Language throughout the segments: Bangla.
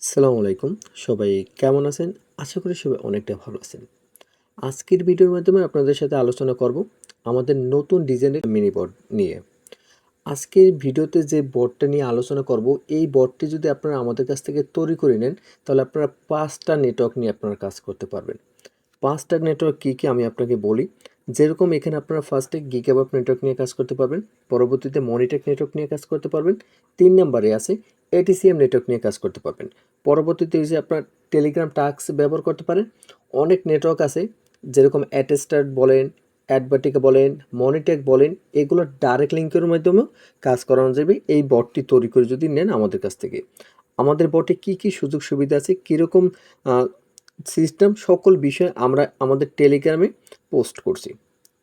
আসসালামু আলাইকুম। সবাই কেমন আছেন? আশা করি সবাই অনেকটা ভালো আছেন। আজকের ভিডিওর মাধ্যমে আপনাদের সাথে আলোচনা করব আমাদের নতুন ডিজাইনের মিনি বোর্ড নিয়ে। আজকের ভিডিওতে যে বোর্ডটা নিয়ে আলোচনা করব, এই বোর্ডটি যদি আপনারা আমাদের কাছ থেকে তৈরি করে নেন, তাহলে আপনারা ৫ টা নেটওয়ার্ক নিয়ে আপনারা কাজ করতে পারবেন। ৫ টা নেটওয়ার্ক কী আমি আপনাকে বলি। যেরকম এখানে আপনারা ফার্স্টে গিগাবাইট নেটওয়ার্ক নিয়ে কাজ করতে পারবেন, পরবর্তীতে মনিটেক নেটওয়ার্ক নিয়ে কাজ করতে পারবেন, ৩ নাম্বারে আছে এটিসিএম নেটওয়ার্ক নিয়ে কাজ করতে পারবেন। পরবর্তীতে এই যে আপনার টেলিগ্রাম টাস্ক ব্যবহার করতে পারেন। অনেক নেটওয়ার্ক আছে, যেরকম অ্যাটেস্টার বলেন, অ্যাডভাটিকা বলেন, মনিটেক বলেন, এগুলো ডাইরেক্ট লিঙ্কের মাধ্যমেও কাজ করানো যাবে এই বটটি তৈরি করে যদি নেন আমাদের কাছ থেকে। আমাদের বটে কী সুযোগ সুবিধা আছে, কীরকম সিস্টেম, সকল বিষয় আমরা আমাদের টেলিগ্রামে পোস্ট করছি।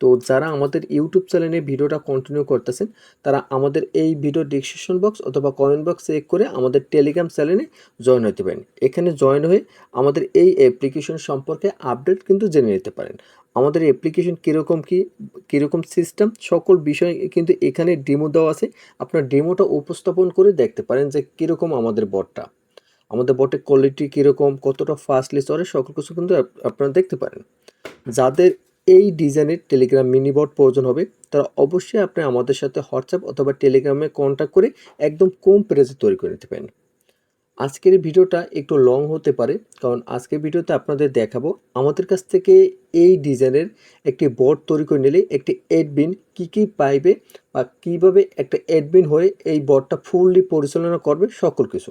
তো যারা আমাদের ইউটিউব চ্যানেলে ভিডিওটা কন্টিনিউ করতেছেন, তারা আমাদের এই ভিডিও ডিসক্রিপশন বক্স অথবা কমেন্ট বক্স চেক করে আমাদের টেলিগ্রাম চ্যানেলে জয়েন হতে পারেন। এখানে জয়েন হয়ে আমাদের এই অ্যাপ্লিকেশন সম্পর্কে আপডেট কিন্তু জেনে নিতে পারেন। আমাদের অ্যাপ্লিকেশন কীরকম সিস্টেম, সকল বিষয় কিন্তু এখানে ডেমো দেওয়া আছে। আপনার ডেমোটা উপস্থাপন করে দেখতে পারেন যে কীরকম আমাদের বটটা, আমাদের বটের কোয়ালিটি কীরকম, কতটা ফাস্টলি চলে, সকল কিছু কিন্তু আপনারা দেখতে পারেন। যাদের এই ডিজাইনের টেলিগ্রাম মিনি বট প্রয়োজন হবে, তারা অবশ্যই আপনি আমাদের সাথে হোয়াটসঅ্যাপ অথবা টেলিগ্রামে কন্ট্যাক্ট করে একদম কম প্রাইসে তৈরি করে নিতে পারেন। আজকের এই ভিডিওটা একটু লং হতে পারে, কারণ আজকের ভিডিওতে আপনাদের দেখাবো আমাদের কাছ থেকে এই ডিজাইনের একটি বট তৈরি করে নিলে একটি অ্যাডমিন কী পাইবে বা কীভাবে একটা অ্যাডমিন হয়ে এই বটটা ফুললি পরিচালনা করবে, সকল কিছু।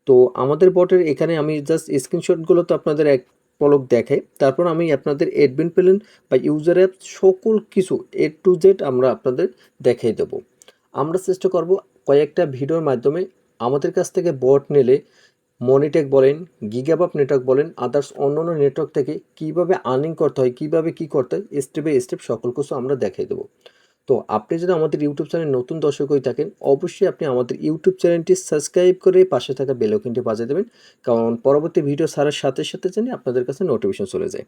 তো আমাদের বটের এখানে আমি জাস্ট স্ক্রিনশটগুলো তো আপনাদের এক পলক দেখাই, তারপর আমি আপনাদের অ্যাডমিন প্যানেল বা ইউজার অ্যাপ সকল কিছু A to Z আমরা আপনাদের দেখাই দেব। আমরা চেষ্টা করব কয়েকটা ভিডিওর মাধ্যমে আমাদের কাছ থেকে বট নিলে মনিটেক বলেন, গিগাবাপ নেটওয়ার্ক বলেন, আদার্স অন্যান্য নেটওয়ার্ক থেকে কীভাবে আর্নিং করতে হয়, কীভাবে কী করতে হয়, স্টেপ বাই স্টেপ সকল কিছু আমরা দেখাই দেবো। তো আপনি যদি আমাদের ইউটিউব চ্যানেল নতুন দর্শক হয়ে থাকেন, অবশ্যই আপনি আমাদের ইউটিউব চ্যানেলটি সাবস্ক্রাইব করে পাশে থাকা বেল আইকনটি বাজিয়ে দেবেন, কারণ পরবর্তী ভিডিও ছাড়ার সাথে সাথে জানি আপনাদের কাছে নোটিফিকেশন চলে যায়।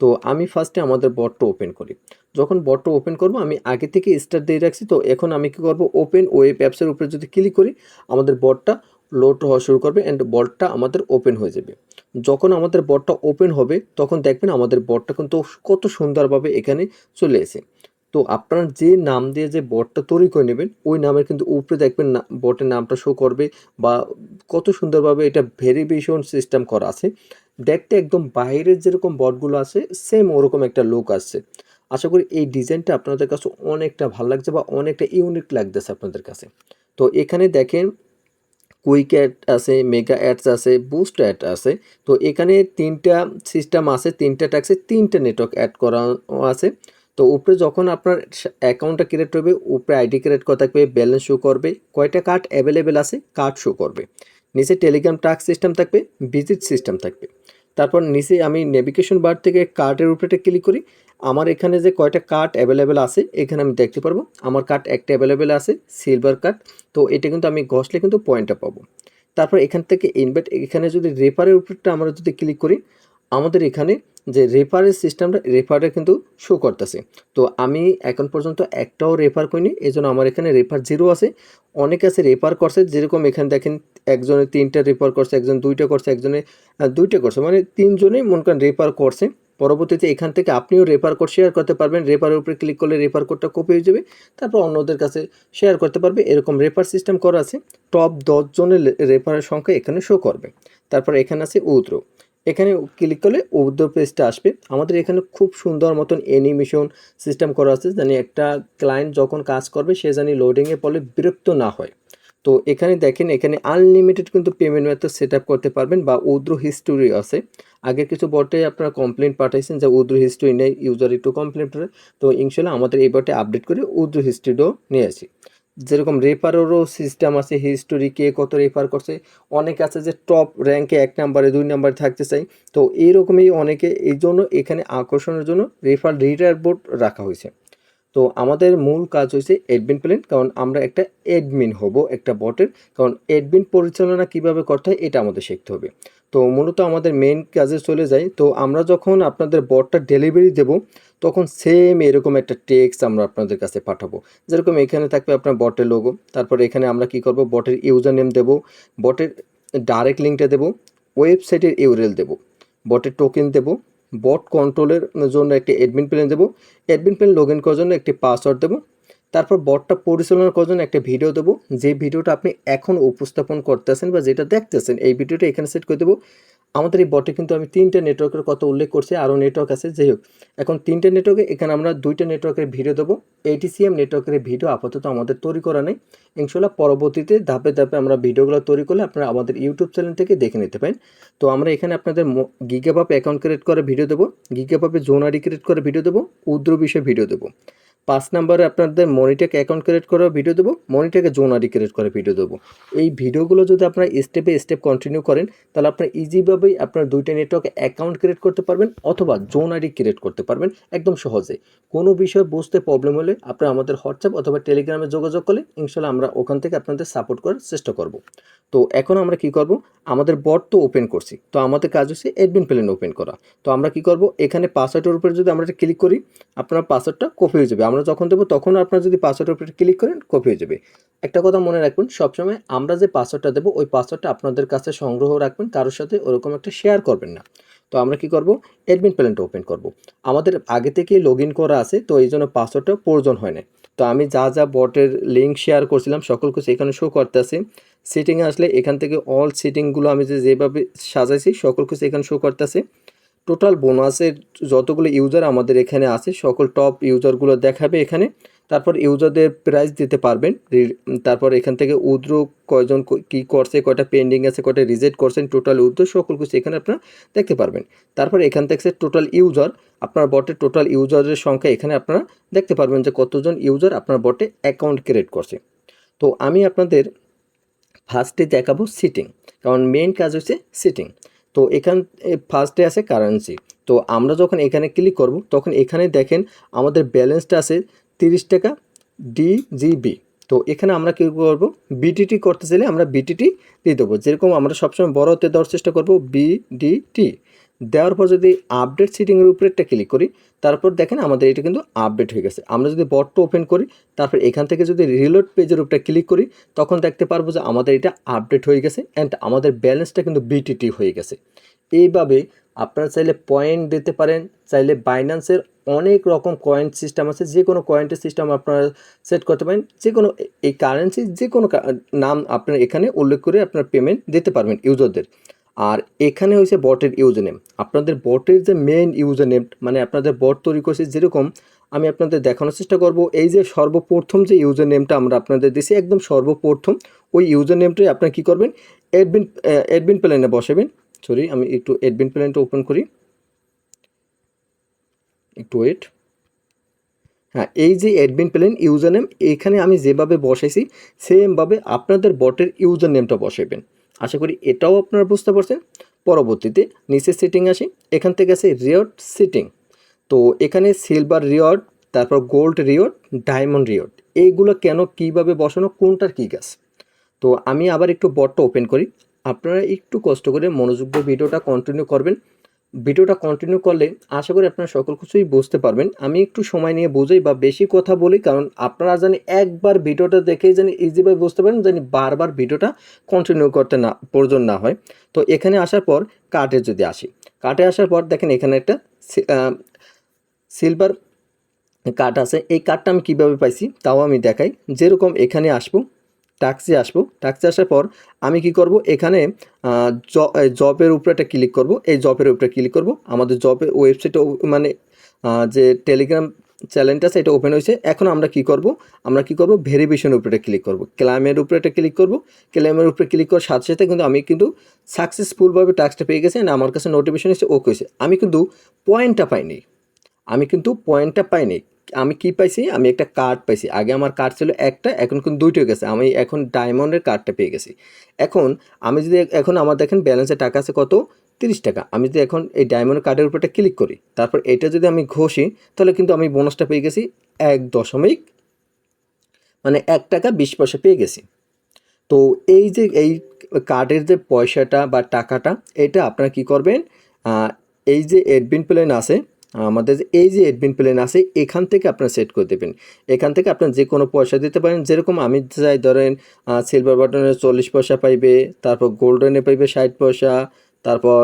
তো আমি ফার্স্টে আমাদের বটটা ওপেন করি। যখন বটটা ওপেন করব, আমি আগে থেকে স্টার্ট দিয়ে রাখছি, তো এখন আমি কী করব, ওপেন ওয়েব অ্যাপসের উপরে যদি ক্লিক করি, আমাদের বটটা লোড হওয়া শুরু করবে অ্যান্ড বটটা আমাদের ওপেন হয়ে যাবে। যখন আমাদের বটটা ওপেন হবে, তখন দেখবেন আমাদের বটটা কিন্তু কত সুন্দরভাবে এখানে চলে এসে। তো আপনার যে নাম দিয়ে যে বটটা তৈরি করে নেবেন, ওই নামের কিন্তু উপরে দেখবেন না বটের নামটা শো করবে, বা কত সুন্দরভাবে এটা ভেরিফিকেশন সিস্টেম করা আছে। দেখতে একদম বাইরের যেরকম বটগুলো আছে, সেম ওরকম একটা লুক আসছে। আশা করি এই ডিজাইনটা আপনাদের কাছে অনেকটা ভালো লাগছে বা অনেকটা ইউনিক লাগতেছে আপনাদের কাছে। তো এখানে দেখেন কুইক অ্যাড আছে, মেগা অ্যাডস আছে, বুস্ট অ্যাড আছে। তো এখানে ৩টা সিস্টেম আছে, ৩টা ট্যাক্সে ৩টা নেটওয়ার্ক অ্যাড করা আছে। তো উপরে যখন আপনার অ্যাকাউন্টটা ক্রিয়েট হবে, উপরে আইডি ক্রিয়েট করা থাকবে, ব্যালেন্স শো করবে, কয়টা কার্ড অ্যাভেলেবেল আছে কার্ড শো করবে। নিচে টেলিগ্রাম টাস্ক সিস্টেম থাকবে, ভিজিট সিস্টেম থাকবে। তারপর নিচে আমি নেভিগেশন বার থেকে কার্ডের উপরে ক্লিক করি, আমার এখানে যে কয়টা কার্ড অ্যাভেলেবেল আছে এখানে আমি দেখতে পারবো। আমার কার্ড একটা অ্যাভেলেবেল আছে, সিলভার কার্ড। তো এটা কিন্তু আমি ঘষলে কিন্তু পয়েন্টটা পাবো। তারপর এখান থেকে ইনভাইট, এখানে যদি রেফারের উপরটা আমরা যদি ক্লিক করি, আমাদের এখানে যে রেফারের সিস্টেমটা, রেফারে কিন্তু শো করতেছে। তো আমি এখন পর্যন্ত একটাও রেফার করিনি, এই জন্য আমার এখানে রেফার 0 আছে। অনেকে আছে রেফার করছে, যেরকম এখানে দেখেন একজনে 3টা রেফার করছে, একজন 2টা করছে, একজনে 2টা করছে, মানে 3 জনেই মনে করেন রেফার করছে। পরবর্তীতে এখান থেকে আপনিও রেফার কোড শেয়ার করতে পারবেন, রেফারের উপরে ক্লিক করলে রেফার কোডটা কপি হয়ে যাবে, তারপর অন্যদের কাছে শেয়ার করতে পারবে। এরকম রেফার সিস্টেম করা আছে। টপ 10 জনের রেফারের সংখ্যা এখানে শো করবে। তারপর এখানে আছে উইথড্র, এখানে ক্লিক করলে উইথড্র পেজটা আসবে। আমাদের এখানে খুব সুন্দর মতন অ্যানিমেশন সিস্টেম করা আছে, জানি একটা ক্লায়েন্ট যখন কাজ করবে সে জানি লোডিংয়ে পড়লে বিরক্ত না হয়। তো এখানে দেখেন, এখানে আনলিমিটেড কিন্তু পেমেন্ট মেথড সেট আপ করতে পারবেন, বা উইথড্র হিস্টোরি আছে। আগের কিছু বটে আপনারা কমপ্লেন পাঠাইছেন যে উইথড্র হিস্টোরি নেই, ইউজার একটু কমপ্লেন করে। তো ইনশাল্লাহ আমাদের এই বটে আপডেট করে উইথড্র হিস্টোরিও নিয়ে আসি। যেরকম রেফারেরও সিস্টেম আছে, হিস্টোরি কে কত রেফার করছে। অনেকে আছে যে টপ র্যাঙ্কে 1 নাম্বারে 2 নাম্বারে থাকতে চাই। তো এইরকমই অনেকে, এই জন্য এখানে আকর্ষণের জন্য রেফার রিডার বোর্ড রাখা হয়েছে। তো আমাদের মূল কাজ হয়েছে অ্যাডমিন প্ল্যান, কারণ আমরা একটা অ্যাডমিন হব একটা বটের, কারণ অ্যাডমিন পরিচালনা কিভাবে করতে হয় এটা আমাদের শিখতে হবে। তো মূলত আমাদের মেইন কাজে চলে যাই। তো আমরা যখন আপনাদের বটটা ডেলিভারি দেব, তখন সেম এরকম একটা টেক্সট আমরা আপনাদের কাছে পাঠাবো। যেরকম এখানে থাকবে আপনার বটের লোগো, তারপরে এখানে আমরা কি করব, বটের ইউজার নেম দেবো, বটের ডাইরেক্ট লিঙ্কটা দেবো, ওয়েবসাইটের ইউআরএল দেবো, বটের টোকেন দেবো, বট কন্ট্রোলের জন্য একটি অ্যাডমিন প্ল্যান দেবো, অ্যাডমিন প্ল্যান লগ ইন করার জন্য একটি পাসওয়ার্ড দেবো, তারপর বটটা পরিচালনা করার জন্য একটা ভিডিও দেবো। যে ভিডিওটা আপনি এখন উপস্থাপন করতেছেন বা যেটা দেখতেছেন এই ভিডিওটা এখানে সেট করে দেবো। আমাদের এই বটে কিন্তু আমি 3টে নেটওয়ার্কের কথা উল্লেখ করছি, আরও নেটওয়ার্ক আছে, যাই হোক এখন 3টে নেটওয়ার্কে এখানে আমরা 2টা নেটওয়ার্কের ভিডিও দেবো। ATCM নেটওয়ার্কের ভিডিও আপাতত আমাদের তৈরি করা নেই, ইনশাল্লাহ পরবর্তীতে ধাপে ধাপে আমরা ভিডিওগুলো তৈরি করলে আপনারা আমাদের ইউটিউব চ্যানেল থেকে দেখে নিতে পারেন। তো আমরা এখানে আপনাদের গিগাবাপ অ্যাকাউন্ট ক্রিয়েট করে ভিডিও দেবো, গিগাবাপে জোন আইডি ক্রিয়েট করে ভিডিও দেবো, উদ্র বিষয়ে ভিডিও দেবো। 5 নম্বরে আপনাদের মনিটেক অ্যাকাউন্ট ক্রিয়েট করে ভিডিও দেবো, মনিটেকে জোন আইডি ক্রিয়েট করে ভিডিও দেবো। এই ভিডিওগুলো যদি আপনারা স্টেপে স্টেপ কন্টিনিউ করেন তাহলে আপনারা ইজিভাবেই আপনার 2টা নেটওয়ার্কে অ্যাকাউন্ট ক্রিয়েট করতে পারবেন অথবা জোন আইডি ক্রিয়েট করতে পারবেন একদম সহজে। কোনো বিষয় বুঝতে প্রবলেম হলে আপনারা আমাদের হোয়াটসঅ্যাপ অথবা টেলিগ্রামে যোগাযোগ করলে ইনশাল্লাহ আমরা ওখান থেকে আপনাদের সাপোর্ট করার চেষ্টা করব। তো এখন আমরা কি করব, আমাদের বট তো ওপেন করছি, তো আমাদের কাজ হচ্ছে অ্যাডমিন প্ল্যান ওপেন করা। তো আমরা কি করব, এখানে পাসওয়ার্ডের উপরে যদি আমরা ক্লিক করি আপনার পাসওয়ার্ডটা কপি হয়ে যাবে। আমরা যখন দেবো তখন আপনার যদি পাসওয়ার্ডের উপরে ক্লিক করেন কপি হয়ে যাবে। একটা কথা মনে রাখবেন, সবসময় আমরা যে পাসওয়ার্ডটা দেবো ওই পাসওয়ার্ডটা আপনাদের কাছে সংগ্রহ রাখবেন, কারোর সাথে ওরকম একটা শেয়ার করবেন না। তো আমরা কি করব, অ্যাডমিন প্ল্যানটা ওপেন করব। আমাদের আগে থেকেই লগ ইন করা আছে, তো এই জন্য পাসওয়ার্ডটা প্রয়োজন হয় না। তো আমি যা যা বটের লিঙ্ক শেয়ার করছিলাম সকল কিছু এখানে শো করতে আছে। সেটিংয়ে আসলে এখান থেকে অল সেটিংগুলো আমি যেভাবে সাজাইছি সকল কিছু এখানে শো করতে আছে। টোটাল বোনাসের যতগুলো ইউজার আমাদের এখানে আছে সকল টপ ইউজারগুলো দেখাবে এখানে। তারপর ইউজারদের প্রাইস দিতে পারবেন। তারপর এখান থেকে উইথড্র কয়জন কী করছে, কয়টা পেন্ডিং আছে, কয়টা রিজেক্ট করছেন, টোটাল উইথড্র সকল কিছু এখানে আপনারা দেখতে পারবেন। তারপর এখান থেকে টোটাল ইউজার, আপনার বটের টোটাল ইউজারের সংখ্যা এখানে আপনারা দেখতে পারবেন যে কতজন ইউজার আপনার বটে অ্যাকাউন্ট ক্রিয়েট করছে। তো আমি আপনাদের ফার্স্টে দেখাবো সিটিং, কারণ মেইন কাজ হচ্ছে সিটিং। তো এখান ফার্স্টে আছে কারেন্সি। তো আমরা যখন এখানে ক্লিক করব তখন এখানে দেখেন আমাদের ব্যালেন্সটা আছে 30 টাকা DGB। তো এখানে আমরা কী করব, বিটিটি করতে চাইলে আমরা বিটিটি দিয়ে দেবো। যেরকম আমরা সবসময় বড় হতে দেওয়ার চেষ্টা করব BDT দেওয়ার পর যদি আপডেট সিটিংয়ের উপরে একটা ক্লিক করি তারপর দেখেন আমাদের এটা কিন্তু আপডেট হয়ে গেছে। আমরা যদি বটটা ওপেন করি তারপর এখান থেকে যদি রিলোড পেজের উপরে ক্লিক করি তখন দেখতে পারবো যে আমাদের এটা আপডেট হয়ে গেছে অ্যান্ড আমাদের ব্যালেন্সটা কিন্তু বিটিটি হয়ে গেছে। এইভাবে আপনারা চাইলে পয়েন্ট দিতে পারেন, চাইলে বাইন্যান্সের অনেক রকম কয়েন সিস্টেম আছে, যে কোনো কয়েন্টের সিস্টেম আপনারা সেট করতে পারেন, যে কোনো এই কারেন্সি যে কোনো নাম আপনার এখানে উল্লেখ করে আপনার পেমেন্ট দিতে পারবেন ইউজারদের। আর এখানে হয়েছে বটের ইউজার নেম, আপনাদের বটের যে মেইন ইউজার নেম মানে আপনাদের বট তৈরি করছে, যেরকম আমি আপনাদের দেখানোর চেষ্টা করব। এই যে সর্বপ্রথম যে ইউজার নেমটা আমরা আপনাদের দিছি একদম সর্বপ্রথম ওই ইউজার নেমটাই আপনারা কী করবেন, অ্যাডমিন প্ল্যানে বসাবেন। সরি, আমি একটু অ্যাডমিন প্ল্যানটা ওপেন করি, একটু ওয়েট। হ্যাঁ, এই যে অ্যাডমিন প্ল্যান ইউজার নেম এখানে আমি যেভাবে বসাইছি সেমভাবে আপনাদের বটের ইউজার নেমটা বসাবেন। আশা করি এটাও আপনারা বুঝতে পারছেন। পরবর্তীতে নিচে সেটিং আসি, এখান থেকে আছে রিওয়ার্ড সেটিং। তো এখানে সিলভার রিওয়ার্ড, তারপর গোল্ড রিওয়ার্ড, ডায়মন্ড রিওয়ার্ড, এইগুলো কেন কীভাবে বসানো, কোনটার কী কাজ। তো আমি আবার একটু বটটা ওপেন করি, আপনারা একটু কষ্ট করে মনোযোগ দিয়ে ভিডিওটা কন্টিনিউ করবেন। ভিডিওটা কন্টিনিউ করলে আশা করি আপনারা সকল কিছুই বুঝতে পারবেন। আমি একটু সময় নিয়ে বোঝাই বা বেশি কথা বলি, কারণ আপনারা জানি একবার ভিডিওটা দেখেই জানি ইজিভাবে বুঝতে পারেন, জানি বারবার ভিডিওটা কন্টিনিউ করতে না প্রয়োজন না হয়। তো এখানে আসার পর কার্টে যদি আসি, কার্টে আসার পর দেখেন এখানে একটা সিলভার কার্ড আছে। এই কার্ডটা আমি কীভাবে পাইছি তাও আমি দেখাই। যেরকম এখানে আসবো, ট্যাক্সে আসবো, ট্যাক্সে আসার পর আমি কি করব, এখানে জবের উপরে একটা ক্লিক করব। এই জবের উপরে ক্লিক করব, আমাদের জবের ওয়েবসাইটে মানে যে টেলিগ্রাম চ্যানেলটা আছে এটা ওপেন হয়েছে। এখন আমরা কি করব, ভেরিফিকেশনের উপরে ক্লিক করব, ক্লেমের উপরে একটা ক্লিক করব। ক্লেমের উপরে ক্লিক করার সাথে সাথে কিন্তু আমি কিন্তু সাকসেসফুলভাবে ট্যাক্সটা পেয়ে গেছি, আমার কাছে নোটিফিকেশন এসে ওকে হয়েছে। আমি কিন্তু পয়েন্টটা পাইনি, আমি কি পাইছি, আমি একটা কার্ড পাইছি। আগে আমার কার্ড ছিল একটা, এখন কিন্তু 2টো হয়ে গেছে। আমি এখন ডায়মন্ডের কার্ডটা পেয়ে গেছি। এখন আমি যদি আমার দেখেন ব্যালেন্সে টাকা আছে কত, 30 টাকা। আমি যদি এখন এই ডায়মন্ডের কার্ডের উপর একটা ক্লিক করি, তারপর এটা যদি আমি ঘষি তাহলে কিন্তু আমি বোনাসটা পেয়ে গেছি 1 টাকা 20 পয়সা পেয়ে গেছি। তো এই যে এই কার্ডের যে পয়সাটা বা টাকাটা এটা আপনারা কি করবেন, এই যে অ্যাডমিন প্ল্যান আছে আমাদের এই যে অ্যাডমিন প্ল্যান আছে এখান থেকে আপনারা সেট করে দেবেন। এখান থেকে আপনার যে কোনো পয়সা দিতে পারেন, যেরকম আমি চাই ধরেন সিলভার বাটনে 40 পয়সা পাইবে, তারপর গোল্ডেনে পাইবে 60 পয়সা, তারপর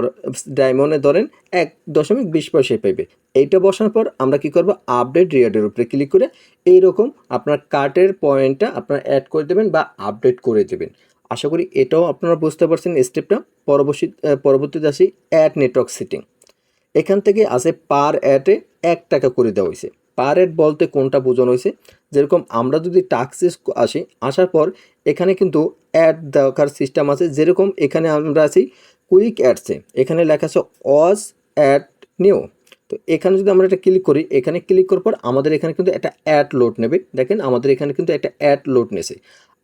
ডায়মন্ডে ধরেন 1.20 পয়সায় পাইবে। এইটা বসানোর পর আমরা কি করব, আপডেট রিওয়ার্ডের উপরে ক্লিক করে এইরকম আপনার কার্টের পয়েন্টটা আপনারা অ্যাড করে দেবেন বা আপডেট করে দেবেন। আশা করি এটাও আপনারা বুঝতে পারছেন স্টেপটা। পরবর্তীতে আসি অ্যাড নেটওয়ার্ক সেটিং। এখান থেকে আছে পার অ্যাডে 1 টাকা করে দেওয়া হয়েছে। পার অ্যাড বলতে কোনটা বোঝানো হয়েছে, যেরকম আমরা যদি টাস্কে আসি, আসার পর এখানে কিন্তু অ্যাড দেওয়ার সিস্টেম আছে। যেরকম এখানে আমরা আছি কুইক অ্যাডসে, এখানে লেখা আছে ওয়াজ অ্যাড নিউ। তো এখানে যদি আমরা এটা ক্লিক করি, এখানে ক্লিক করার পর আমাদের এখানে কিন্তু একটা অ্যাড লোড নেবে। দেখেন আমাদের এখানে কিন্তু একটা অ্যাড লোড নেছে।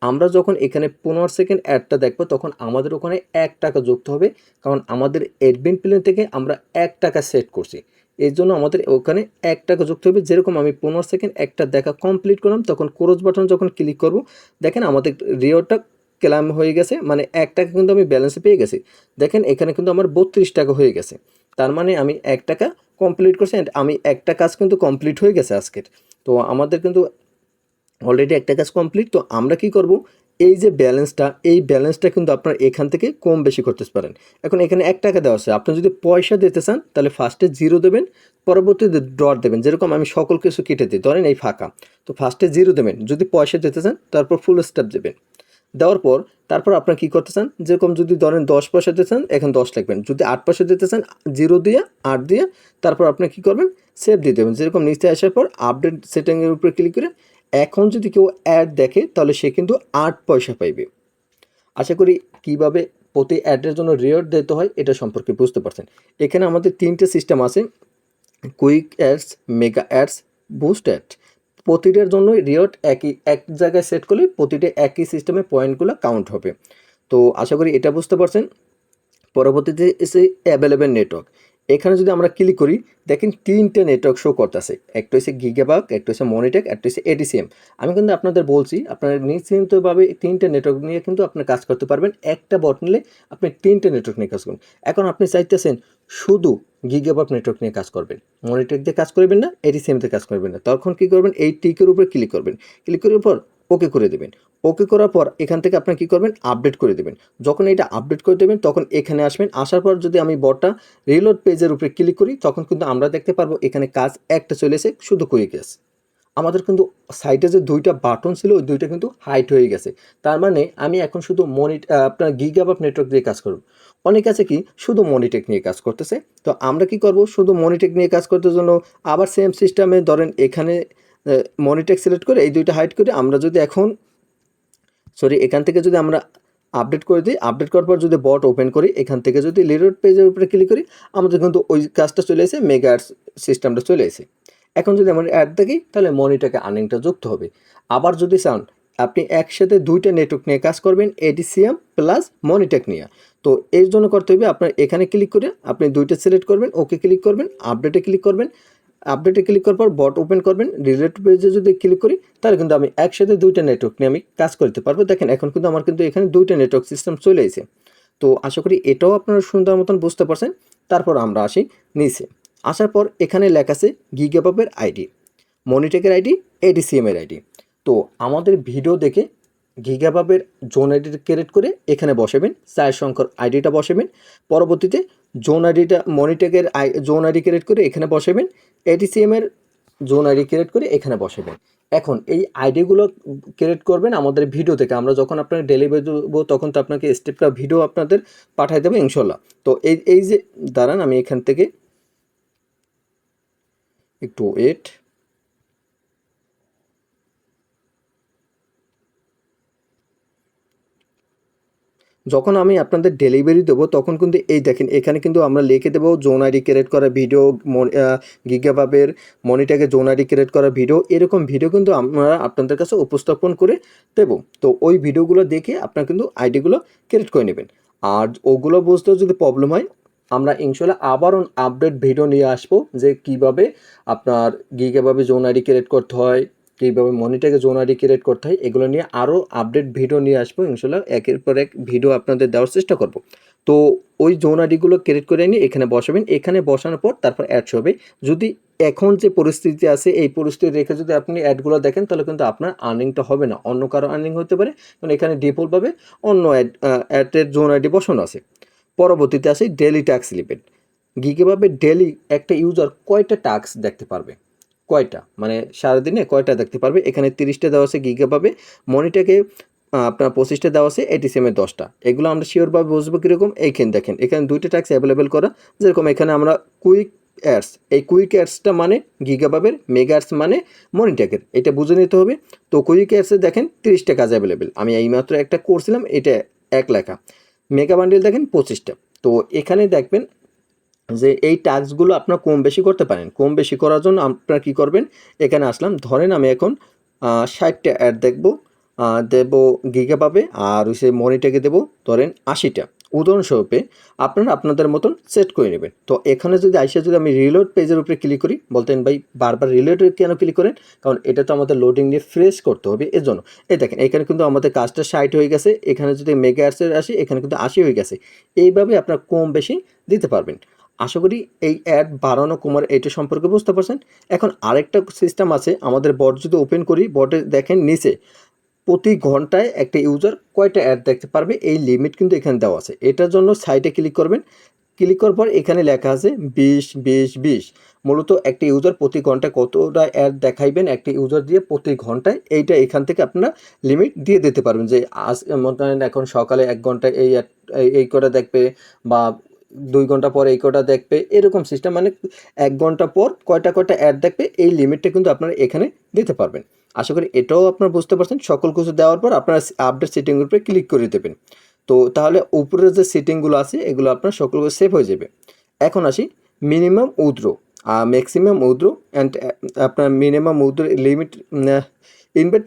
আমরা যখন এখানে 15 সেকেন্ড অ্যাডটা দেখবো তখন আমাদের ওখানে 1 টাকা যুক্ত হবে, কারণ আমাদের অ্যাডমিন প্ল্যান থেকে আমরা 1 টাকা সেট করছি। এর জন্য আমাদের ওখানে 1 টাকা যুক্ত হবে। যেরকম আমি 15 সেকেন্ড একটা দেখা কমপ্লিট করলাম, তখন ক্রস বাটন যখন ক্লিক করব, দেখেন আমাদের রিওয়ার্ডটা ক্লেম হয়ে গেছে, মানে 1 টাকা কিন্তু আমি ব্যালেন্সে পেয়ে গেছি। দেখেন এখানে কিন্তু আমার 32 টাকা হয়ে গেছে। তার মানে আমি 1 টাকা কমপ্লিট করছি, অ্যান্ড আমি একটা কাজ কিন্তু কমপ্লিট হয়ে গেছে আজকের। তো আমাদের কিন্তু অলরেডি একটা কাজ কমপ্লিট। তো আমরা কি করব, এই যে ব্যালেন্সটা, এই ব্যালেন্সটা কিন্তু আপনার এখান থেকে কম বেশি করতে পারেন। এখন এখানে 1 টাকা দেওয়া আছে, আপনি যদি পয়সা দিতে চান তাহলে ফার্স্টে 0 দেবেন, পরবর্তীতে ডট দেবেন। যেরকম আমি সকল কিছু কেটে দিই, ধরেন এই ফাঁকা, তো ফার্স্টে 0 দেবেন। যদি পয়সা দিতে চান তারপর ফুল স্টপ দেবেন। দেওয়ার পর তারপর আপনার কী করতে চান, যেরকম যদি ধরেন 10 পয়সা দিতে চান এখন 10 লিখবেন, যদি 8 পয়সা দিতে চান 0 দিয়ে 8 দিয়ে তারপর আপনি কী করবেন, সেভ দিয়ে দেবেন। যেরকম নিচে আসার পর আপডেট সেটিংয়ের উপরে ক্লিক করে এখন যদি কেউ অ্যাড দেখে তাহলে সে কিন্তু 8 পয়সা পাইবে। আশা করি কীভাবে প্রতি অ্যাডের জন্য রিওয়ার্ড দিতে হয় এটা সম্পর্কে বুঝতে পারছেন। এখানে আমাদের 3টে সিস্টেম আছে, quick ads, mega ads, boost ad. প্রতিটার জন্য রিওয়ার্ড এক জায়গায় সেট করলে প্রতিটা একই সিস্টেমে পয়েন্টগুলো কাউন্ট হবে। তো আশা করি এটা বুঝতে পারছেন। পরবর্তীতে এসে অ্যাভেলেবেল নেটওয়ার্ক। এখানে যদি আমরা ক্লিক করি, দেখেন 3টে নেটওয়ার্ক শো করতেছে। একটা হচ্ছে গিগাবাক, একটা হচ্ছে মনিটেক, একটা হচ্ছে এডিসিএম। আমি কিন্তু আপনাদের বলছি আপনারা নিশ্চিন্তভাবে 3টে নেটওয়ার্ক নিয়ে কিন্তু আপনার কাজ করতে পারবেন। একটা বট নিলে আপনি 3টে নেটওয়ার্ক নিয়ে কাজ করুন। এখন আপনি চাইতেছেন শুধু গিগাবাক নেটওয়ার্ক নিয়ে কাজ করবেন, মনিটেক দিয়ে কাজ করবেন না, এডিসিএম দিয়ে কাজ করবেন না, তখন কী করবেন, এই টিকের উপরে ক্লিক করবেন। ক্লিক করার পর ওকে করে দেবেন। ওকে করার পর এখান থেকে আপনি কী করবেন, আপডেট করে দেবেন। যখন এটা আপডেট করে দেবেন তখন এখানে আসবেন। আসার পর যদি আমি বটটা রিলোড পেজের উপরে ক্লিক করি তখন কিন্তু আমরা দেখতে পারবো এখানে কাজ একটা চলে এসে শুধু কুইক গ্যাস। আমাদের কিন্তু সাইডে যে 2টা বাটন ছিল ওই 2টা কিন্তু হাইট হয়ে গেছে। তার মানে আমি এখন শুধু আপনার গিগাবাপ নেটওয়ার্ক দিয়ে কাজ করব। অনেকে আছে কি শুধু মনিটেক নিয়ে কাজ করতেছে। তো আমরা কি করব, শুধু মনিটেক নিয়ে কাজ করতে জন্য আবার সেম সিস্টেমে ধরেন এখানে মনিটেক সিলেক্ট করে এই 2টা হাইট করে আমরা যদি এখন এখান থেকে যদি আমরা আপডেট করে দিই, আপডেট করার পর যদি বট ওপেন করি, এখান থেকে যদি রিলোড পেজের উপরে ক্লিক করি, আমাদের কিন্তু ওই কাজটা চলে এসে মেগা অ্যাডস সিস্টেমটা চলে এসে। এখন যদি আমরা অ্যাড দেখি তাহলে মনিটাকে আর্নিংটা যুক্ত হবে। আবার যদি চান আপনি একসাথে 2টা নেটওয়ার্ক নিয়ে কাজ করবেন, এডিসিএম প্লাস মনিটেক নিয়ে, তো এর জন্য করতে হবে আপনার এখানে ক্লিক করে আপনি 2টা সিলেক্ট করবেন, ওকে ক্লিক করবেন, আপডেটে ক্লিক করবেন। আপডেটে ক্লিক করার পর বট ওপেন করবেন, রিলেটেড পেজে যদি ক্লিক করি তাহলে কিন্তু আমি একসাথে 2টা নেটওয়ার্ক নিয়ে আমি কাজ করতে পারবো। দেখেন এখন কিন্তু আমার কিন্তু এখানে 2টা নেটওয়ার্ক সিস্টেম চলে এসেছে। তো আশা করি এটাও আপনারা সুন্দর মতন বুঝতে পারছেন। তারপর আমরা আসি নিচে। আসার পর এখানে লেখা আছে গিগাবাপের আইডি, মনিটেকের আইডি, এডিসিএমের আইডি। তো আমাদের ভিডিও দেখে গিগাবাপের জোন আইডি ক্রিয়েট করে এখানে বসাবেন, 4 সংখ্যার আইডিটা বসাবেন। পরবর্তীতে জোন আইডিটা মনিটেকের জোন আইডি ক্রিয়েট করে এখানে বসাবেন, এডিসিএমের জোন আইডি ক্রিয়েট করে এখানে বসাবেন। এখন এই আইডিগুলো ক্রিয়েট করবেন আমাদের ভিডিও থেকে। আমরা যখন আপনাকে ডেলিভারি দেবো তখন তো আপনাকে স্টেপটা ভিডিও আপনাদের পাঠিয়ে দেবো ইনশাল্লাহ। তো এই যে দাঁড়ান আমি এখান থেকে একটু ওয়েট। যখন আমি আপনাদের ডেলিভারি দেবো তখন কিন্তু এই দেখেন এখানে কিন্তু আমরা লিখে দেবো জোন আইডি ক্রিয়েট করা ভিডিও, গিগাবাবের মনিটাকে জোন আইডি ক্রিয়েট করা ভিডিও, এরকম ভিডিও কিন্তু আমরা আপনাদের কাছে উপস্থাপন করে দেবো। তো ওই ভিডিওগুলো দেখে আপনারা কিন্তু আইডিগুলো ক্রিয়েট করে নেবেন। আর ওগুলো বুঝতেও যদি প্রবলেম হয় আমরা ইনশাল্লাহ আবারও আপডেট ভিডিও নিয়ে আসবো যে কীভাবে আপনার গিগাবাবে জোন আইডি ক্রিয়েট করতে হয়, কীভাবে মনিটাকে জোন আইডি ক্রিয়েট করতে হয়, এগুলো নিয়ে আরও আপডেট ভিডিও নিয়ে আসবো ইনশাল্লাহ। একের পর এক ভিডিও আপনাদের দেওয়ার চেষ্টা করব। তো ওই জোন আইডিগুলো ক্রিয়েট করে নিয়ে এখানে বসাবেন। এখানে বসানোর পর তারপর অ্যাড হবে। যদি এখন যে পরিস্থিতি আছে এই পরিস্থিতি রেখে যদি আপনি অ্যাডগুলো দেখেন তাহলে কিন্তু আপনার আর্নিংটা হবে না, অন্য কারো আর্নিং হতে পারে। কারণ এখানে ডিফল্টভাবে অন্য অ্যাডের জোন আইডি বসানো আছে। পরবর্তীতে আসি ডেইলি টাস্ক লিমিট। গিগভাবে ডেইলি একটা ইউজার কয়টা টাস্ক দেখতে পারবে, কয়টা মানে সারাদিনে কয়টা দেখতে পারবে। এখানে 30টা দেওয়া আছে গিগাভাবে, মনিটাকে আপনার 25টা দেওয়া আছে, এটিসিএমের 10টা। এগুলো আমরা শিওরভাবে বুঝবো কীরকম, এইখানে দেখেন এখানে 2টা টাস্ক অ্যাভেলেবেল করা। যেরকম এখানে আমরা কুইক অ্যাডস, এই কুইক অ্যাডসটা মানে গিগাভাবের, মেগা অ্যাডস মানে মনিটাকের, এটা বুঝে নিতে হবে। তো কুইক অ্যাডসে দেখেন 30টা কাজ অ্যাভেলেবেল, আমি এইমাত্র একটা করছিলাম, এটা এক লেখা। মেগা বান্ডেল দেখেন 25টা। তো এখানে দেখবেন যে এই টাস্কগুলো আপনার কম বেশি করতে পারেন। কম বেশি করার জন্য আপনারা কী করবেন, এখানে আসলাম, ধরেন আমি এখন 60টা অ্যাড দেখবো, দেবো গিগাভাবে, আর হচ্ছে মনিটাকে দেবো ধরেন 80টা। উদাহরণস্বরূপে আপনারা আপনাদের মতন সেট করে নেবেন। তো এখানে যদি আইসা যদি আমি রিলোড পেজের উপরে ক্লিক করি, বলতেন ভাই বারবার রিলোডে কেন ক্লিক করেন, কারণ এটা তো আমাদের লোডিং নিয়ে ফ্রেশ করতে হবে, এর জন্য। এই দেখেন এখানে কিন্তু আমাদের কাজটা 60 হয়ে গেছে, এখানে যদি মেগা অ্যাডসের আসি এখানে কিন্তু 80 হয়ে গেছে। এইভাবে আপনার কম বেশি দিতে পারবেন। আশা করি এই অ্যাড বাড়ানো কমার এটা সম্পর্কে বুঝতে পারছেন। এখন আরেকটা সিস্টেম আছে, আমাদের বট যদি ওপেন করি, বটে দেখেন নিচে প্রতি ঘন্টায় একটা ইউজার কয়টা অ্যাড দেখতে পারবে এই লিমিট কিন্তু এখানে দেওয়া আছে। এটার জন্য সাইটে ক্লিক করবেন, ক্লিক করার পর এখানে লেখা আছে 20 মূলত একটা ইউজার প্রতি ঘন্টায় কতটা অ্যাড দেখাইবেন একটা ইউজার দিয়ে প্রতি ঘন্টায়, এইটা এখান থেকে আপনারা লিমিট দিয়ে দিতে পারবেন। যে আজ মনে করেন এখন সকালে 1 ঘন্টায় এই অ্যাড এই কটা দেখবে, বা 2 ঘন্টা পর এই কটা দেখবে, এরকম সিস্টেম মানে 1 ঘন্টা পর কয়টা অ্যাড দেখবে এই লিমিটটা কিন্তু আপনারা এখানে দিতে পারবেন। আশা করি এটাও আপনারা বুঝতে পারছেন। সকল কিছু দেওয়ার পর আপনারা আপডেট সেটিংয়ের উপরে ক্লিক করে দেবেন। তো তাহলে উপরের যে সেটিংগুলো আছে এগুলো আপনার সকলগুলো সেভ হয়ে যাবে। এখন আসি minimum withdraw, maximum withdraw and আপনার minimum withdraw limit, invite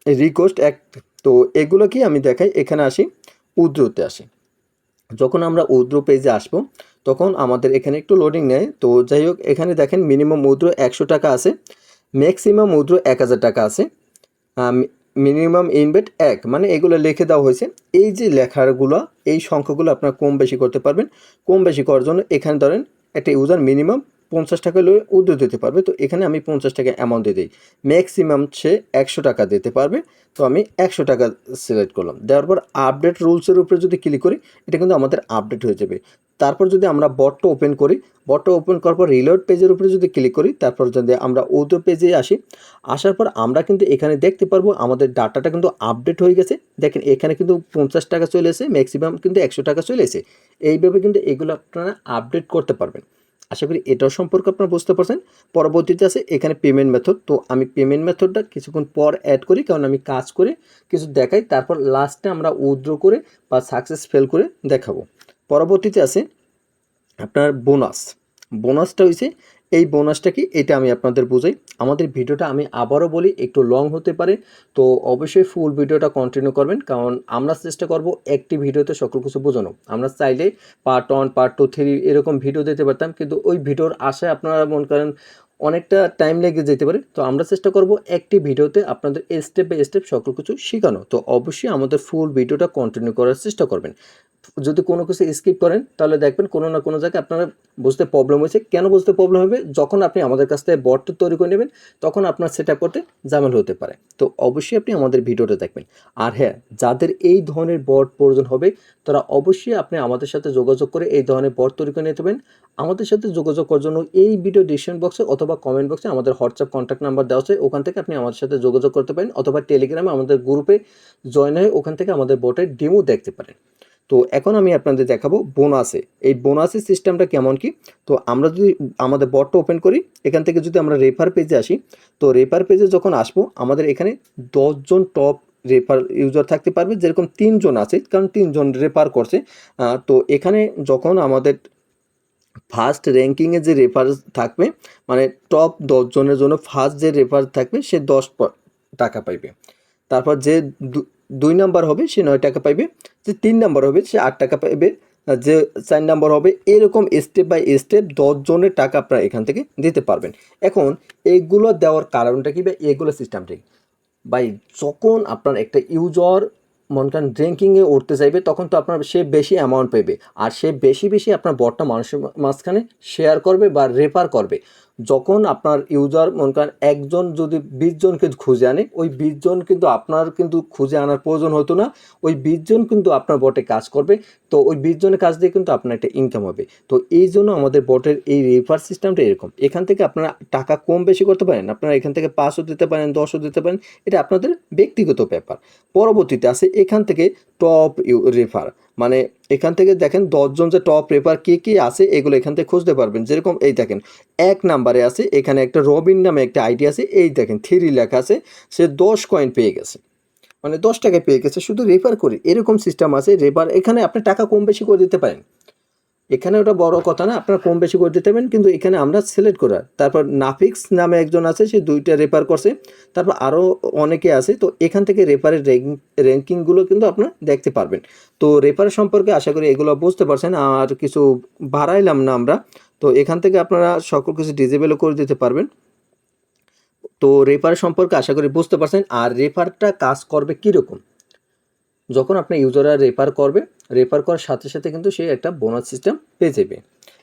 request act. তো এগুলো কি আমি দেখাই, এখানে আসি উইথড্রতে আসি। যখন আমরা উইথড্র পেজে আসবো তখন আমাদের এখানে একটু লোডিং নেয়। তো যাই হোক এখানে দেখেন মিনিমাম উইথড্র 100 টাকা আছে, ম্যাক্সিমাম উইথড্র 1000 টাকা আছে, মিনিমাম ইনভেট 1 মানে এগুলো লিখে দেওয়া হয়েছে। এই যে লেখাগুলো এই সংখ্যাগুলো আপনারা কম বেশি করতে পারবেন। কম বেশি করার জন্য এখানে ধরেন একটা ইউজার মিনিমাম 50 টাকা হলে উইথড্র দিতে পারবে, তো এখানে আমি 50 টাকা অ্যামাউন্ট দিয়ে দিই। ম্যাক্সিমাম সে 100 টাকা দিতে পারবে, তো আমি 100 টাকা সিলেক্ট করলাম। দেওয়ার পর আপডেট রুলসের উপরে যদি ক্লিক করি এটা কিন্তু আমাদের আপডেট হয়ে যাবে। তারপর যদি আমরা বটটা ওপেন করি, বটটা ওপেন করার পর রিলোড পেজের উপরে যদি ক্লিক করি, তারপর যদি আমরা উইথড্র পেজে আসি, আসার পর আমরা কিন্তু এখানে দেখতে পারবো আমাদের ডাটাটা কিন্তু আপডেট হয়ে গেছে। দেখেন এখানে কিন্তু 50 টাকা চলে এসে, ম্যাক্সিমাম কিন্তু 100 টাকা চলে এসে। এইভাবে কিন্তু এগুলো আপনারা আপডেট করতে পারবেন। আশা করি এটাও সম্পর্কে আপনারা বুঝতে পারছেন। পরবর্তীতে আছে এখানে পেমেন্ট মেথড। তো আমি পেমেন্ট মেথডটা কিছুক্ষণ পর অ্যাড করি, কারণ আমি কাজ করে কিছু দেখাই, তারপর লাস্টে আমরা উইথড্র করে বা সাকসেস ফেল করে দেখাবো। পরবর্তীতে আছে আপনার বোনাস। বোনাসটা হয়েছে এই বোনাসটা কি এটা আমি আপনাদের বোঝাই। আমাদের ভিডিওটা আমি আবারও বলি একটু লং হতে পারে, তো অবশ্যই ফুল ভিডিওটা কন্টিনিউ করবেন, কারণ আমরা চেষ্টা করব একটি ভিডিওতে সকল কিছু বোঝানো। আমরা চাইলে পার্ট 1 পার্ট 2 3 এরকম ভিডিও দিতে পারতাম, কিন্তু ওই ভিডিওর আশায় আপনারা মনে করেন অনেকটা টাইম লেগে যেতে পারে। তো আমরা চেষ্টা করব একটি ভিডিওতে আপনাদের স্টেপ বাই স্টেপ সকল কিছু শেখানো। তো অবশ্যই আমাদের ফুল ভিডিওটা কন্টিনিউ করার চেষ্টা করবেন। যদি কোনো কিছু স্কিপ করেন তাহলে দেখবেন কোনো না কোনো জায়গায় আপনারা বুঝতে প্রবলেম হয়েছে। কেন বুঝতে প্রবলেম হবে, যখন আপনি আমাদের কাছ থেকে বটটা তৈরি করে নেবেন তখন আপনার সেট আপ করতে ঝামেলা হতে পারে। তো অবশ্যই আপনি আমাদের ভিডিওটা দেখবেন। আর হ্যাঁ, যাদের এই ধরনের বট প্রয়োজন হবে তারা অবশ্যই আপনি আমাদের সাথে যোগাযোগ করে এই ধরনের বট তৈরি করে নিতে পারেন। আমাদের সাথে যোগাযোগ করার জন্য এই ভিডিও ডিসক্রিপশন বক্সে অথবা কমেন্ট বক্সে আমাদের হোয়াটসঅ্যাপ কন্ট্যাক্ট নাম্বার দেওয়া আছে, ওখান থেকে আপনি আমাদের সাথে যোগাযোগ করতে পারেন, অথবা টেলিগ্রামে আমাদের গ্রুপে জয়েন হয়ে ওখান থেকে আমাদের বটের ডেমো দেখতে পারেন। তো এখন আমি আপনাদের দেখাবো বোনাসে। এই বোনাসের সিস্টেমটা কেমন কি। তো আমরা যদি আমাদের বটটা ওপেন করি, এখান থেকে যদি আমরা রেফার পেজে আসি, তো রেফার পেজে যখন আসবো আমাদের এখানে 10 জন টপ রেফার ইউজার থাকতে পারবে, যেরকম 3 জন আছে কারণ 3 জন রেফার করছে। তো এখানে যখন আমাদের ফার্স্ট র্যাঙ্কিংয়ে যে রেফার থাকবে, মানে টপ 10 জনের জন্য ফার্স্ট যে রেফার থাকবে সে 10 টাকা পাইবে। তারপর যে 2 নাম্বার হবে সে 9 টাকা পাইবে, যে 3 নাম্বার হবে সে 8 টাকা পাইবে, যে 4 নাম্বার হবে, এরকম স্টেপ বাই স্টেপ 10 জনের টাকা আপনারা এখান থেকে দিতে পারবেন। এখন এইগুলো দেওয়ার কারণটা কি বা এগুলো সিস্টেমটা কি ভাই, যখন আপনার একটা ইউজার মনে করেন র্যাঙ্কিংয়ে উঠতে চাইবে, তখন তো আপনার সে বেশি অ্যামাউন্ট পাবে, আর সে বেশি বেশি আপনার বটটা মানুষের মাঝখানে শেয়ার করবে বা রেফার করবে। যখন আপনার ইউজার মনে করেন একজন যদি 20 জনকে খুঁজে আনে, ওই 20 জন কিন্তু আপনার কিন্তু খুঁজে আনার প্রয়োজন হতো না, ওই 20 জন কিন্তু আপনার বটে কাজ করবে। তো ওই 20 জনের কাজ দিয়ে কিন্তু আপনার একটা ইনকাম হবে। তো এই জন্য আমাদের বটের এই রেফার সিস্টেমটা এরকম। এখান থেকে আপনারা টাকা কম বেশি করতে পারেন, আপনারা এখান থেকে 5ও দিতে পারেন, 10ও দিতে পারেন, এটা আপনাদের ব্যক্তিগত ব্যাপার। পরবর্তীতে আছে এখান থেকে টপ রেফার, মানে এখান থেকে দেখেন 10 জন যে টপ রেফার কে কে আছে এগুলো এখান থেকে খুঁজতে পারবেন। যেরকম এই দেখেন 1 নাম্বারে আছে এখানে একটা রবিন নামে একটা আইডি আছে, এই দেখেন 3 লেখা আছে, সে 10 কয়েন পেয়ে গেছে, মানে 10 টাকায় পেয়ে গেছে শুধু রেফার করে। এরকম সিস্টেম আছে রেফার, এখানে আপনি টাকা কম বেশি করে দিতে পারেন, এখানে ওটা বড় কথা না, আপনারা কম বেশি করে দিতে পারেন, কিন্তু এখানে আমরা সিলেক্ট করার। তারপর নাফিক্স নামে একজন আছে, সে 2টা রেফার করছে, তারপর আরও অনেকে আছে। তো এখান থেকে রেফারের র্যাঙ্কিংগুলো কিন্তু আপনারা দেখতে পারবেন। তো রেফার সম্পর্কে আশা করি এগুলো বুঝতে পারছেন, আর কিছু বাড়াইলাম না আমরা। তো এখান থেকে আপনারা সকল কিছু ডিজেবলও করে দিতে পারবেন। তো রেফার সম্পর্কে আশা করি বুঝতে পারছেন। আর রেফারটা কাজ করবে কীরকম, যখন আপনার ইউজাররা রেফার করবে, রেফার করার সাথে সাথে কিন্তু সে একটা বোনাস সিস্টেম পেয়ে যাবে।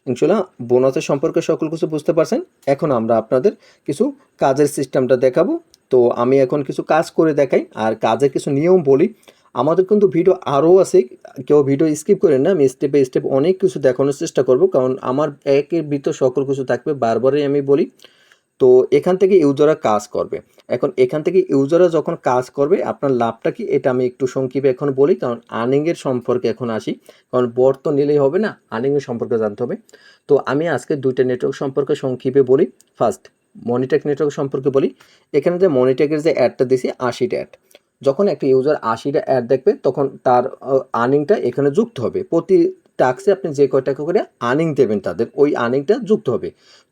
ইনশাল্লাহ বোনাসের সম্পর্কে সকল কিছু বুঝতে পারছেন। এখন আমরা আপনাদের কিছু কাজের সিস্টেমটা দেখাবো। তো আমি এখন কিছু কাজ করে দেখাই আর কাজের কিছু নিয়ম বলি। আমাদের কিন্তু ভিডিও আরও আছে, কেউ ভিডিও স্কিপ করেন না, আমি স্টেপ বাই স্টেপ অনেক কিছু দেখানোর চেষ্টা করব, কারণ আমার একের ভিতর সকল কিছু থাকবে, বারবারই আমি বলি। তো এখান থেকে ইউজাররা কাজ করবে। এখন এখান থেকে ইউজাররা যখন কাজ করবে আপনার লাভটা কি, এটা আমি একটু সংক্ষেপে এখন বলি, কারণ আর্নিংয়ের সম্পর্কে এখন আসি, কারণ বট তো নিলেই হবে না, আর্নিংয়ের সম্পর্কে জানতে হবে। তো আমি আজকে 2টা নেটওয়ার্ক সম্পর্কে সংক্ষেপে বলি। ফার্স্ট মনিটেক নেটওয়ার্ক সম্পর্কে বলি। এখানে যে মনিটেকের যে অ্যাডটা দিছি 80টা অ্যাড, যখন একটা ইউজার 80টা অ্যাড দেখবে তখন তার আর্নিংটা এখানে যুক্ত হবে। প্রতি টাস্কে আপনি যে কয় টাকা করে আর্নিং দেবেন তাদের, ওই আর্নিংটা যুক্ত হবে।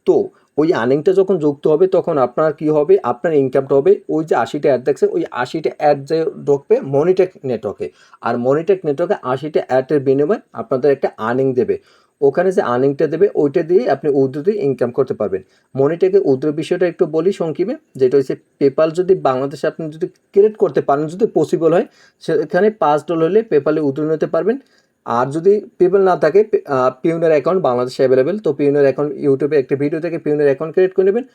তো ওই আর্নিংটা যখন যুক্ত হবে তখন আপনার কি হবে, আপনার ইনকামটা হবে ওই যে 80টা অ্যাড দেখছে, ওই 80টা অ্যাড যে ঢুকবে মনিটেক নেটওয়ার্কে, আর মনিটেক নেটওয়ার্কে 80টা অ্যাডের বিনিময়ে আপনাদের একটা আর্নিং দেবে। ওখানে যে আর্নিংটা দেবে ওইটা দিয়ে আপনি উইথড্র দিয়ে ইনকাম করতে পারবেন। মনিটেকে উইথড্র বিষয়টা একটু বলি সংক্ষেপে, যেটা হচ্ছে পেপাল যদি বাংলাদেশে আপনি যদি ক্রিয়েট করতে পারেন, যদি পসিবল হয়, সেখানে $5 হলে পেপালে উইথড্র নিতে পারবেন। আর যদি পেপাল না থাকে, পিউনের অ্যাকাউন্ট বাংলাদেশে অ্যাভেলেবেল। তো পিউনের অ্যাকাউন্ট ইউটিউবে একটা ভিডিও থেকে পিউনের অ্যাকাউন্ট ক্রিয়েট করে নেবেন।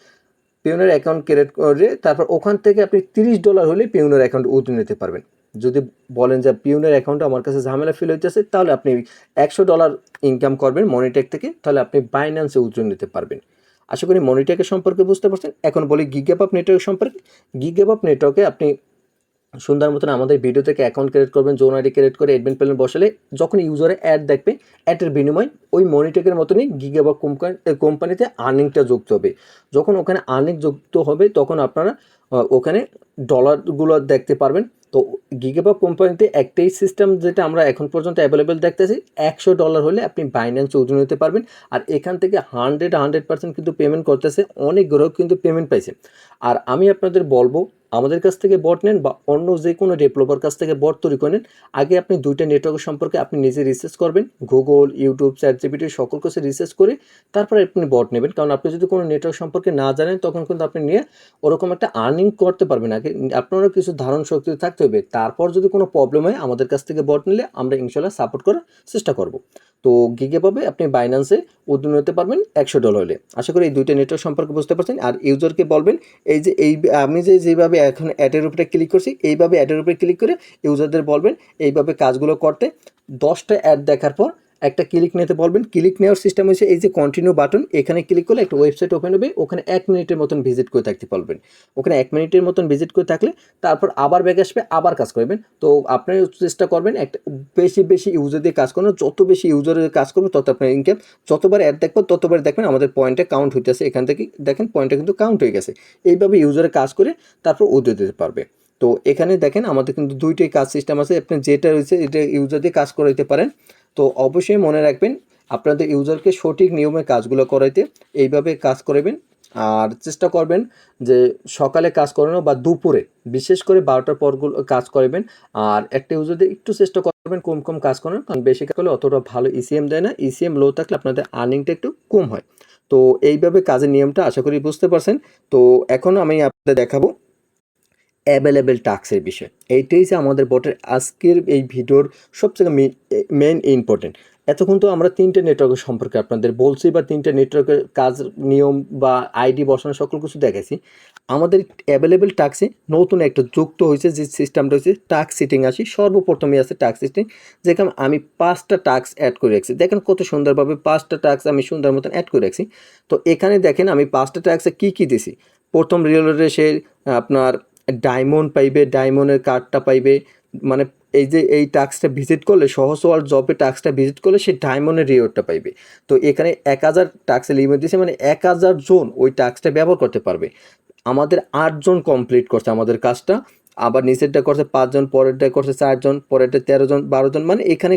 পিউনের অ্যাকাউন্ট ক্রিয়েট করে তারপর ওখান থেকে আপনি $30 হলে পিউনের অ্যাকাউন্ট উইথড্র নিতে পারবেন। যদি বলেন যে পিউনের অ্যাকাউন্টটা আমার কাছে ঝামেলা ফিল হইতেছে, তাহলে আপনি $100 ইনকাম করবেন মনিটেক থেকে, তাহলে আপনি বাইন্যান্সে উইথড্র নিতে পারবেন। আশা করি মনিটেকের সম্পর্কে বুঝতে পারছেন। এখন বলি গিগাবাপ নেটওয়ার্ক সম্পর্কে। গিগাবাপ নেটওয়ার্কে আপনি সুন্দর মতন আমাদের ভিডিও থেকে অ্যাকাউন্ট ক্রিয়েট করবেন, জোন আইডি ক্রিয়েট করে অ্যাডমিন প্যানেল বসালে যখন ইউজারে অ্যাড দেখবে, অ্যাডের বিনিময় ওই মনিটেকের মতনই গিগাবাপ কোম্পানিতে আর্নিংটা যুক্ত হবে। যখন ওখানে আর্নিং যুক্ত হবে তখন আপনারা ওখানে ডলারগুলো দেখতে পারবেন। তো গিগাবাপ কোম্পানিতে একটাই সিস্টেম যেটা আমরা এখন পর্যন্ত অ্যাভেলেবেল দেখতেছি, $100 হলে আপনি বাইন্যান্স উইথড্র নিতে পারবেন। আর এখান থেকে 100% কিন্তু পেমেন্ট করতেছে, অনেক গ্রাহক কিন্তু পেমেন্ট পাইছে। আর আমি আপনাদের বলবো, আমাদের কাছ থেকে বট নেন বা অন্য যে কোনো ডেভেলপার কাছ থেকে বট তৈরি করে নেন, আগে আপনি 2টা নেটওয়ার্ক সম্পর্কে আপনি নিজে রিসার্চ করবেন, গুগল, ইউটিউব, চ্যাটজিপিটি সকল কিছু রিসার্চ করে তারপরে আপনি বট নেবেন। কারণ আপনি যদি কোনো নেটওয়ার্ক সম্পর্কে না জানেন তখন কিন্তু আপনি নিয়ে ওরকম একটা আর্নিং করতে পারবেন। আগে আপনারও কিছু ধারণ শক্তি থাকতে হবে, তারপর যদি কোনো প্রবলেম হয় আমাদের কাছ থেকে বট নিলে আমরা ইনশাল্লাহ সাপোর্ট করার চেষ্টা করব। তো গিগাবাপে আপনি বাইন্যান্সে উইথড্র নিতে পারবেন $100 হলে। আশা করি এই 2টা নেটওয়ার্ক সম্পর্কে বুঝতে পারছেন। আর ইউজারকে বলবেন এই যে আমি যেভাবে এখন অ্যাডের উপরে ক্লিক করছি, এইভাবে অ্যাডের উপরে ক্লিক করে ইউজারদের বলবেন এইভাবে কাজগুলো করতে। 10টা অ্যাড দেখার পর একটা ক্লিক নিতে বলবেন। ক্লিক নেওয়ার সিস্টেম হচ্ছে এই যে কন্টিনিউ বাটন, এখানে ক্লিক করলে একটা ওয়েবসাইট ওপেন হবে, ওখানে 1 মিনিটের মতন ভিজিট করে থাকতে পারবেন। ওখানে 1 মিনিটের মতন ভিজিট করে থাকলে তারপর আবার ব্যাক আসবে, আবার কাজ করবেন। তো আপনি চেষ্টা করবেন একটা বেশি বেশি ইউজার দিয়ে কাজ করানো, যত বেশি ইউজারের কাজ করবে তত আপনার ইনকাম। যতবার অ্যাড দেখবেন ততবার দেখবেন আমাদের পয়েন্টে কাউন্ট হইতেছে, এখান থেকে দেখেন পয়েন্টটা কিন্তু কাউন্ট হয়ে গেছে। এইভাবে ইউজারে কাজ করে তারপর উদ্যোগ দিতে পারবে। তো এখানে দেখেন আমাদের কিন্তু 2টাই কাজ সিস্টেম আছে, আপনি যেটা রয়েছে এটা ইউজার দিয়ে কাজ করাইতে পারেন। তো অবশ্যই মনে রাখবেন আপনাদের ইউজারকে সঠিক নিয়মে কাজগুলো করাইতে, এইভাবে কাজ করাবেন। আর চেষ্টা করবেন যে সকালে কাজ করানো বা দুপুরে, বিশেষ করে 12টার পরগুলো কাজ করাবেন। আর একটা ইউজার দিয়ে একটু চেষ্টা করবেন কম কম কাজ করানোর, কারণ বেশি কাজ করলে অতটা ভালো ইসিএম দেয় না, ইসিএম লো থাকলে আপনাদের আর্নিংটা একটু কম হয়। তো এইভাবে কাজের নিয়মটা আশা করি বুঝতে পারছেন। তো এখন আমি আপনাদের দেখাবো অ্যাভেলেবেল টাস্কের বিষয়। এইটাই যে আমাদের বটের আজকের এই ভিডিওর সবথেকে মেইন ইম্পর্টেন্ট। এতক্ষণ তো আমরা 3টে নেটওয়ার্কের সম্পর্কে আপনাদের বলছি বা 3টে নেটওয়ার্কের কাজ, নিয়ম বা আইডি বসানো সকল কিছু দেখাইছি। আমাদের অ্যাভেলেবেল টাস্কে নতুন একটা যুক্ত হয়েছে যে সিস্টেমটা হচ্ছে টাস্ক সিটিং। আসি সর্বপ্রথমে আছে টাস্ক সিটিং, যেখানে আমি 5টা টাস্ক অ্যাড করে রাখছি। দেখেন কত সুন্দরভাবে 5টা টাস্ক আমি সুন্দর মতন অ্যাড করে রাখছি। তো এখানে দেখেন আমি 5টা টাস্কে কী কী দিছি। প্রথম রিলোডে সে আপনার ডায়মন্ড পাইবে, ডায়মন্ডের কার্ডটা পাইবে, মানে এই যে এই টাস্কটা ভিজিট করলে, সহজ ওয়ার্ল্ড জবে টাস্কটা ভিজিট করলে সে ডায়মন্ডের রিওয়ার্ডটা পাইবে। তো এখানে 1000 টাস্কের লিমিট দিয়েছে, মানে 1000 জন ওই টাস্কটা ব্যবহার করতে পারবে। আমাদের 8 জন কমপ্লিট করছে আমাদের কাজটা, আবার নিচেরটা করছে 5 জন, পরেরটা করছে 4 জন, পরেরটা 13 জন, 12 জন, মানে এখানে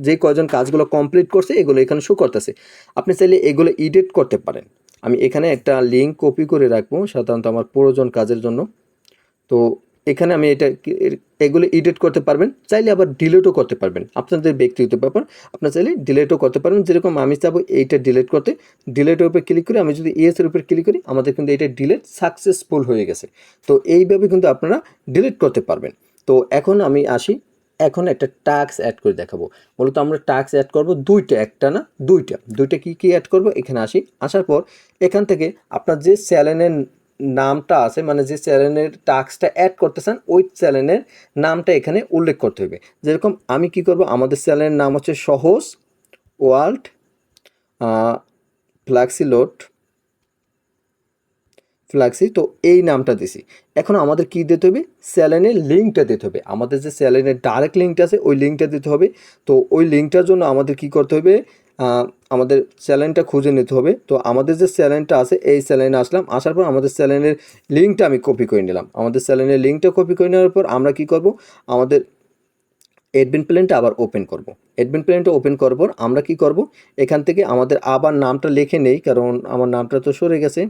যে কয়জন কাজগুলো কমপ্লিট করছে এগুলো এখানে শো করতেছে। আপনি চাইলে এগুলো এডিট করতে পারেন। আমি এখানে একটা লিঙ্ক কপি করে রাখবো সাধারণত আমার প্রয়োজন কাজের জন্য। তো এখানে আমি এগুলো এডিট করতে পারবেন, চাইলে আবার ডিলিটও করতে পারবেন, আপনাদের ব্যক্তিগত ব্যাপার। আপনার চাইলে ডিলিটও করতে পারবেন। যেরকম আমি চাবো এইটা ডিলিট করতে, ডিলিটের উপরে ক্লিক করি, আমি যদি এর উপরে ক্লিক করি আমাদের কিন্তু এটা ডিলিট সাকসেসফুল হয়ে গেছে। তো এইভাবে কিন্তু আপনারা ডিলিট করতে পারবেন। তো এখন আমি আসি, এখন একটা টাস্ক অ্যাড করে দেখাবো। মূলত আমরা টাস্ক অ্যাড করব দুইটা, একটা না দুইটা কি কি অ্যাড করব। এখানে আসি, আসার পর এখান থেকে আপনার যে চ্যানেলের নামটা আছে, মানে যে চ্যানেলের টাস্কটা অ্যাড করতে চান ওই চ্যানেলের নামটা এখানে উল্লেখ করতে হবে। যেরকম আমি কি করব, আমাদের চ্যানেলের নাম হচ্ছে সহজ ওয়ার্ল্ড ফ্ল্যাক্সি। তো এই নামটা দিছি। এখন আমাদের কি দিতে হবে, চ্যানেলের লিঙ্কটা দিতে হবে। আমাদের যে চ্যানেলের ডাইরেক্ট লিঙ্কটা আছে ওই লিঙ্কটা দিতে হবে। তো ওই লিঙ্কটার জন্য আমাদের কি করতে হবে, আমাদের চ্যানেলটা খুঁজে নিতে হবে। তো আমাদের যে চ্যানেলটা আছে এই চ্যানেলে আসলাম, আসার পর আমাদের চ্যানেলের লিঙ্কটা আমি কপি করে নিলাম। আমাদের চ্যানেলের লিঙ্কটা কপি করে নেওয়ার পর আমরা কি করব, আমাদের অ্যাডমিন প্ল্যানটা আবার ওপেন করব। অ্যাডমিন প্ল্যানটা ওপেন করার পর আমরা কি করব, এখান থেকে আমাদের আবার নামটা লিখে নেই, কারণ আমার নামটা তো সরে গেছে।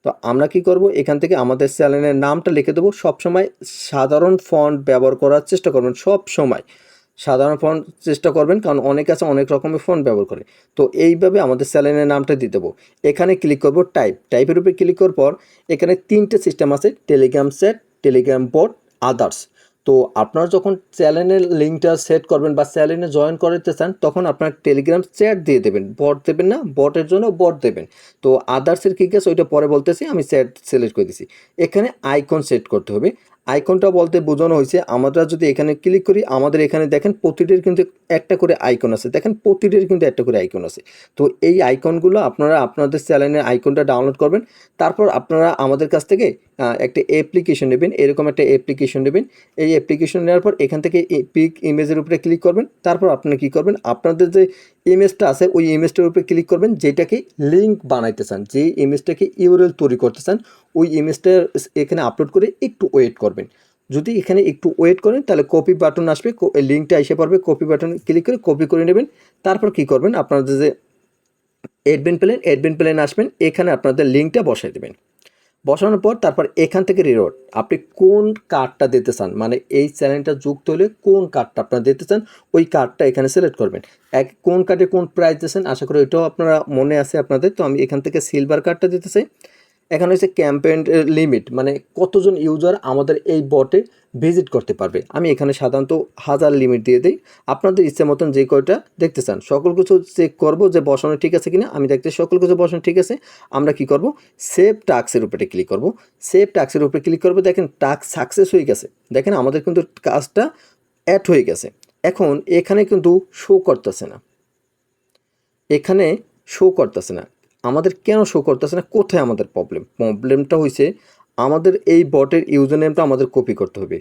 তো আমরা কি করব, এখান থেকে আমাদের চ্যানেলের নামটা লিখে দেবো। সবসময় সাধারণ ফন্ট ব্যবহার করার চেষ্টা করবেন, সব সময় সাধারণ ফন্ট চেষ্টা করবেন, কারণ অনেক আছে অনেক রকমের ফন্ট ব্যবহার করে। তো এইভাবে আমাদের চ্যানেলের নামটা দিয়ে দেবো। এখানে ক্লিক করব টাইপের উপরে ক্লিক করার পর এখানে 3টে সিস্টেম আছে, Telegram chat, Telegram bot, others. তো আপনারা যখন চ্যানেলের লিঙ্কটা সেট করবেন বা চ্যানেলে জয়েন করতে চান তখন আপনার টেলিগ্রাম চ্যাট দিয়ে দেবেন, বট দেবেন না, বটের জন্য বট দেবেন। তো আদার্সের কী আছে ওইটা পরে বলতেছি, আমি চ্যাট সিলেক্ট করে দিছি। এখানে আইকন সেট করতে হবে। আইকনটা বলতে বোঝানো হয়েছে, আমরা যদি এখানে ক্লিক করি আমাদের এখানে দেখেন প্রতিটির কিন্তু একটা করে আইকন আছে, দেখেন প্রতিটির কিন্তু একটা করে আইকন আছে। তো এই আইকনগুলো আপনারা আপনাদের চ্যানেলের আইকনটা ডাউনলোড করবেন। তারপর আপনারা আমাদের কাছ থেকে একটা অ্যাপ্লিকেশন নেবেন, এরকম একটা অ্যাপ্লিকেশন নেবেন। এই অ্যাপ্লিকেশন নেওয়ার পর এখান থেকে পিক ইমেজের উপরে ক্লিক করবেন। তারপর আপনারা কী করবেন, আপনাদের যে ইমেজটা আছে ওই ইমেজটার উপরে ক্লিক করবেন, যেটাকে লিঙ্ক বানাইতে চান, যে ইমেজটাকে ইউআরএল তৈরি করতে চান ওই ইমেজটা এখানে আপলোড করে একটু ওয়েট করবেন। যদি এখানে একটু ওয়েট করেন তাহলে কপি বাটন আসবে, লিঙ্কটা এসে পড়বে, কপি বাটন ক্লিক করে কপি করে নেবেন। তারপর কি করবেন, আপনাদের যে অ্যাডমিন প্ল্যান আসবেন, এখানে আপনাদের লিঙ্কটা বসাই দেবেন। বসানোর পর তারপর এখান থেকে রিওয়ার্ড, আপনি কোন কার্ডটা দিতে চান, মানে এই চ্যানেলটা যুক্ত হলে কোন কার্ডটা আপনারা দিতে চান ওই কার্ডটা এখানে সিলেক্ট করবেন। কোন কার্ডে কোন প্রাইস দিচ্ছেন আশা করি এটাও আপনারা মনে আছে আপনাদের। তো আমি এখান থেকে সিলভার কার্ডটা দিতে চাই। এখানে হচ্ছে ক্যাম্পেইন লিমিট, মানে কতজন ইউজার আমাদের এই বটে ভিজিট করতে পারবে। আমি এখানে সাধারণত 1000 লিমিট দিয়ে দিই। আপনাদের ইচ্ছে মতন যে কয়টা দেখতে চান সকল কিছু চেক করব যে বসানো ঠিক আছে কিনা। আমি দেখতে সকল কিছু বসানো ঠিক আছে। আমরা কি করব, সেভ টাস্কের উপরে ক্লিক করব। সেভ টাস্কের উপরে ক্লিক করব, দেখেন টাস্ক সাকসেস হয়ে গেছে। দেখেন আমাদের কিন্তু কাজটা অ্যাড হয়ে গেছে। এখন এখানে কিন্তু শো করতেছে না, এখানে শো করতেছে না। আমাদের কেন শো করতেছে না, কোথায় আমাদের প্রবলেমটা হয়েছে, আমাদের এই বটের ইউজার নেমটা আমাদের কপি করতে হবে।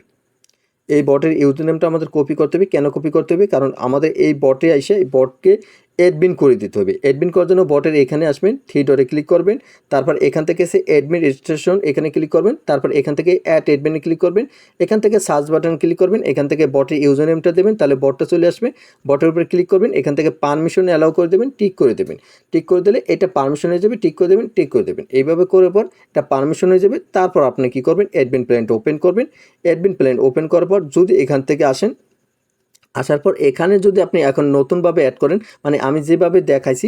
এই বটের ইউজার নেমটা আমাদের কপি করতে হবে। কেন কপি করতে হবে, কারণ আমাদের এই বটে এসে এই বটকে অ্যাডমিন করে দিতে হবে। অ্যাডমিন করার জন্য বটের এখানে আসবেন, থ্রি ডটে ক্লিক করবেন। তারপর এখান থেকে এসে অ্যাডমিন রেজিস্ট্রেশন এখানে ক্লিক করবেন। তারপর এখান থেকে অ্যাড অ্যাডমিনে ক্লিক করবেন। এখান থেকে সার্চ বাটন ক্লিক করবেন। এখান থেকে বটের ইউজার নেমটা দেবেন, তাহলে বটটা চলে আসবে। বটের উপরে ক্লিক করবেন, এখান থেকে পারমিশন অ্যালাউ করে দেবেন, টিক করে দেবেন। টিক করে দিলে এটা পারমিশন হয়ে যাবে, টিক করে দেবেন, টিক করে দেবেন। এইভাবে করে পর এটা পারমিশন হয়ে যাবে। তারপর আপনি কী করবেন, অ্যাডমিন প্ল্যানটা ওপেন করবেন। অ্যাডমিন প্ল্যান ওপেন করার পর যদি এখান থেকে আসেন, আসার পর এখানে যদি আপনি এখন নতুনভাবে অ্যাড করেন, মানে আমি যেভাবে দেখাইছি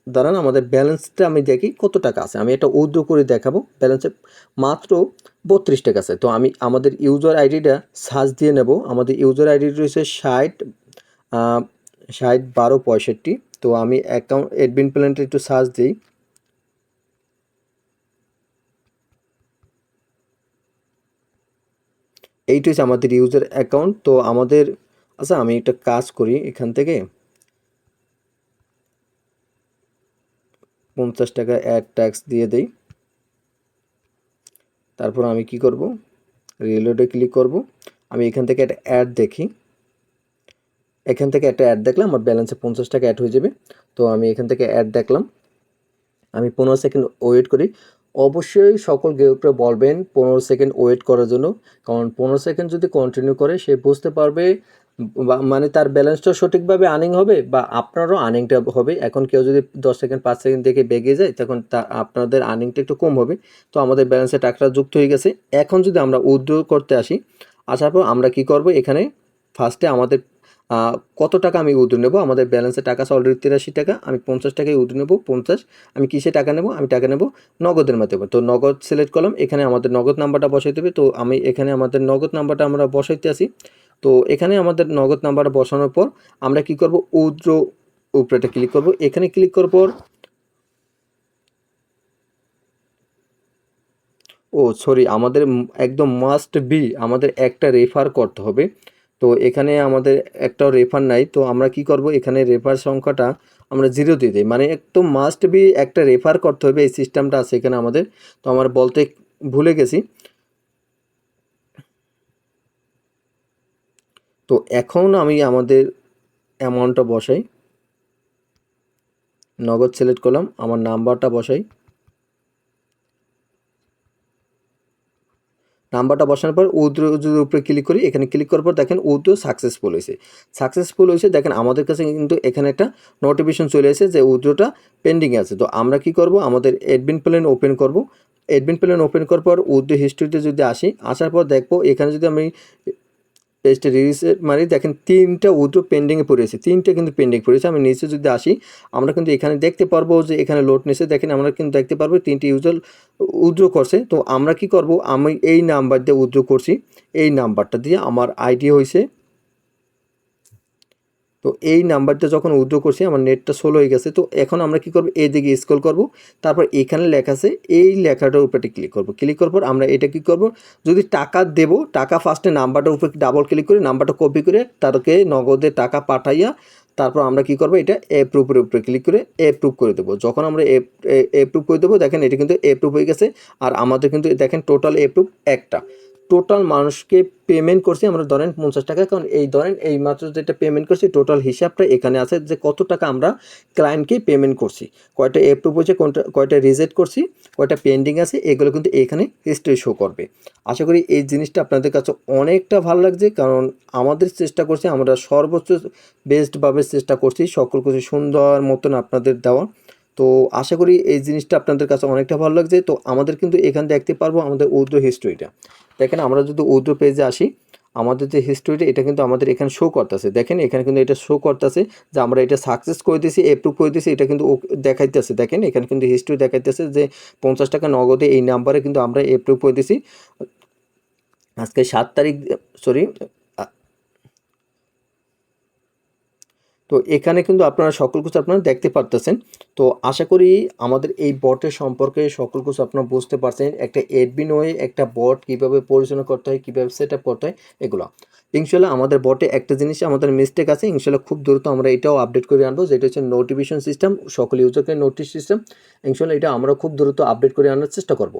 দাঁড়ান আমাদের ব্যালেন্সটা আমি দেখি কত টাকা আছে। আমি এটা উইথড্র করে দেখাবো। ব্যালেন্সে মাত্র 32 টাকা আছে। তো আমি আমাদের ইউজার আইডিটা সার্চ দিয়ে নেব। আমাদের ইউজার আইডি রয়েছে 60 12 65। তো আমি অ্যাকাউন্ট অ্যাডমিন প্ল্যানটা একটু সার্চ দিই। এইটা হচ্ছে আমাদের ইউজার অ্যাকাউন্ট। তো আমাদের আচ্ছা আমি একটা কাজ করি, এখান থেকে 50 টাকা অ্যাড ট্যাক্স দিয়ে দেই। তারপর আমি কি করব, রিলোডে ক্লিক করব। আমি এখান থেকে একটা অ্যাড দেখি। এখান থেকে একটা অ্যাড দেখলাম, আমার ব্যালেন্সে 50 টাকা অ্যাড হয়ে যাবে। তো আমি এখান থেকে অ্যাড দেখলাম। আমি 15 সেকেন্ড ওয়েট করি। অবশ্যই সকল গ্রাহকরা বলবেন 15 সেকেন্ড ওয়েট করার জন্য। কারণ 15 সেকেন্ড যদি কন্টিনিউ করে সে বুঝতে পারবে মানে তার ব্যালেন্সটা সঠিকভাবে আর্নিং হবে বা আপনারও আর্নিংটা হবে। এখন কেউ যদি 10 সেকেন্ড 5 সেকেন্ড দেখে বেগে যায় তখন আপনাদের আর্নিংটা একটু কম হবে। তো আমাদের ব্যালেন্সে টাকাটা যুক্ত হয়ে গেছে। এখন যদি আমরা উইথড্র করতে আসি, আসার পর আমরা কি করব, এখানে ফার্স্টে আমাদের কত টাকা আমি উইথড্র নেব। আমাদের ব্যালেন্সে টাকা আছে অলরেডি 83 টাকা। আমি 50 টাকায় উইথড্র নেব। 50 আমি কিসে টাকা নেব, আমি টাকা নেব নগদের মাধ্যমে। তো নগদ সিলেক্ট করলাম, এখানে আমাদের নগদ নাম্বারটা বসাইতে হবে। তো আমি এখানে আমাদের নগদ নাম্বারটা আমরা বসাইতে আসি। তো এখানে আমাদের নগদ নাম্বারটা বসানোর পর আমরা কি করব, উইথড্র উপরেটা ক্লিক করব। এখানে ক্লিক করার পর সরি, আমাদের একদম মাস্ট বি আমাদের একটা রেফার করতে হবে। তো এখানে আমাদের একটাও রেফার নাই। তো আমরা কি করব, এখানে রেফার সংখ্যাটা আমরা 0 দিয়ে দিই। মানে একদম মাস্ট বি একটা রেফার করতে হবে, এই সিস্টেমটা আছে এখানে আমাদের। তো আমার বলতে ভুলে গেছি। তো এখন আমি আমাদের অ্যামাউন্টটা বসাই, নগদ সিলেক্ট করলাম, আমার নাম্বারটা বসাই। নাম্বারটা বসানোর পর উইথড্র উপরে ক্লিক করি। এখানে ক্লিক করার পর দেখেন উইথড্র সাকসেসফুল হয়েছে। সাকসেসফুল হয়েছে দেখেন আমাদের কাছে কিন্তু এখানে একটা নোটিফিকেশন চলে এসেছে যে উইথড্রটা পেন্ডিংয়ে আছে। তো আমরা কি করব, আমাদের অ্যাডমিন প্ল্যান ওপেন করব। অ্যাডমিন প্ল্যান ওপেন করার পর উইথড্র হিস্ট্রিতে যদি আসি, আসার পর দেখবো এখানে যদি আমি পেজটা রিসেট মারি, দেখেন 3টা উইথড্র পেন্ডিংয়ে পড়েছে। 3টা কিন্তু পেন্ডিং পড়েছে। আমি নিচে যদি আসি, আমরা কিন্তু এখানে দেখতে পারবো যে এখানে লোড নিচে দেখেন আমরা কিন্তু দেখতে পারবো 3টি ইউজার উইথড্র করছে। তো আমরা কি করব, আমি এই নাম্বার দিয়ে উইথড্র করছি, এই নাম্বারটা দিয়ে আমার আইডি হয়েছে। তো এই নাম্বারটা যখন উইথড্র করছি আমার নেটটা স্লো হয়ে গেছে। তো এখন আমরা কি করব, এই দিকে স্ক্রল করব। তারপর এখানে লেখা আছে, এই লেখাটার উপরে ক্লিক করব। ক্লিক করার পর আমরা এটা কি করব, যদি টাকা দেব, টাকা ফার্স্টে নাম্বারটার উপরে ডাবল ক্লিক করে নাম্বারটা কপি করে তাদেরকে নগদে টাকা পাঠাইয়া তারপর আমরা কি করব, এটা অ্যাপ্রুভের উপরে ক্লিক করে অ্যাপ্রুভ করে দেবো। যখন আমরা অ্যাপ্রুভ করে দেবো, দেখেন এটা কিন্তু অ্যাপ্রুভ হয়ে গেছে। আর আমাদের কিন্তু দেখেন টোটাল অ্যাপ্রুভ একটা। টোটাল মানুষকে পেমেন্ট করছি আমরা ধরেন 50 টাকা। কারণ এই ধরেন এই মাত্র যেটা পেমেন্ট করছি টোটাল হিসাবটা এখানে আছে যে কত টাকা আমরা ক্লায়েন্টকে পেমেন্ট করছি, কয়টা অ্যাপ্রুভ হয়েছে, কয়টা রিজেক্ট করছি, কয়টা পেন্ডিং আছে, এগুলো কিন্তু এখানে হিস্ট্রি শো করবে। আশা করি এই জিনিসটা আপনাদের কাছে অনেকটা ভালো লাগছে। কারণ আমাদের চেষ্টা করছি, আমরা সর্বোচ্চ বেস্টভাবে চেষ্টা করছি সকল কিছু সুন্দর মতন আপনাদের দেওয়া। তো আশা করি এই জিনিসটা আপনাদের কাছে অনেকটা ভালো লাগছে। তো আমাদের কিন্তু এখানে দেখতে পারবো আমাদের উইথড্র হিস্ট্রিটা। দেখেন আমরা যদি উইথড্র পেজে আসি, আমাদের যে হিস্ট্রিটা এটা কিন্তু আমাদের এখানে শো করতেছে। দেখেন এখানে কিন্তু এটা শো করতেছে যে আমরা এটা সাকসেস করে দিয়েছি, অ্যাপ্রুভ করে দিয়েছি, এটা কিন্তু দেখাইতেছে। দেখেন এখানে কিন্তু হিস্ট্রি দেখাইতেছে যে 50 টাকা নগদে এই নাম্বারে কিন্তু আমরা অ্যাপ্রুভ করে দিয়েছি। আজকে 7 তারিখ, সরি। তো এখানে কিন্তু আপনারা সকল কিছু আপনারা দেখতে পারতেছেন। তো আশা করি আমাদের এই বটের সম্পর্কে সকল কিছু আপনারা বুঝতে পারছেন। একটা অ্যাডমিন হয়ে একটা বট কীভাবে পরিচালনা করতে হয়, কীভাবে সেট আপ করতে হয়, এগুলো ইনশাল্লাহ আমাদের বটে একটা জিনিস আমাদের মিস্টেক আছে, ইনশাল্লাহ খুব দ্রুত আমরা এটাও আপডেট করে আনবো, যেটা হচ্ছে নোটিফিকেশন সিস্টেম, সকল ইউজারকে নোটিশ সিস্টেম। ইনশাল্লাহ এটা আমরা খুব দ্রুত আপডেট করে আনার চেষ্টা করব।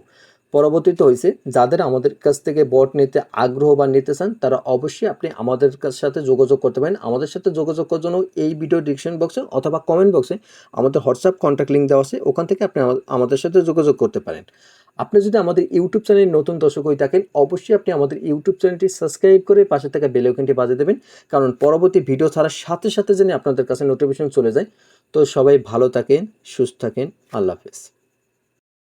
পরবর্তীতে হয়েছে যাদের আমাদের কাছ থেকে বট নিতে আগ্রহ বা নিতে চান তারা অবশ্যই আপনি আমাদের সাথে যোগাযোগ করতে পারেন। আমাদের সাথে যোগাযোগ করার জন্য এই ভিডিও ডিসক্রিপশন বক্সে অথবা কমেন্ট বক্সে আমাদের হোয়াটসঅ্যাপ কন্ট্যাক্ট লিঙ্ক দেওয়া আছে, ওখান থেকে আপনি আমাদের সাথে যোগাযোগ করতে পারেন। আপনি যদি আমাদের ইউটিউব চ্যানেলের নতুন দর্শক হয়ে থাকেন অবশ্যই আপনি আমাদের ইউটিউব চ্যানেলটি সাবস্ক্রাইব করে পাশে থাকা বেল আইকনটি বাজিয়ে দেবেন, কারণ পরবর্তী ভিডিও ছাড়ার সাথে সাথে যেন আপনাদের কাছে নোটিফিকেশন চলে যায়। তো সবাই ভালো থাকেন, সুস্থ থাকেন, আল্লাহ হাফেজ।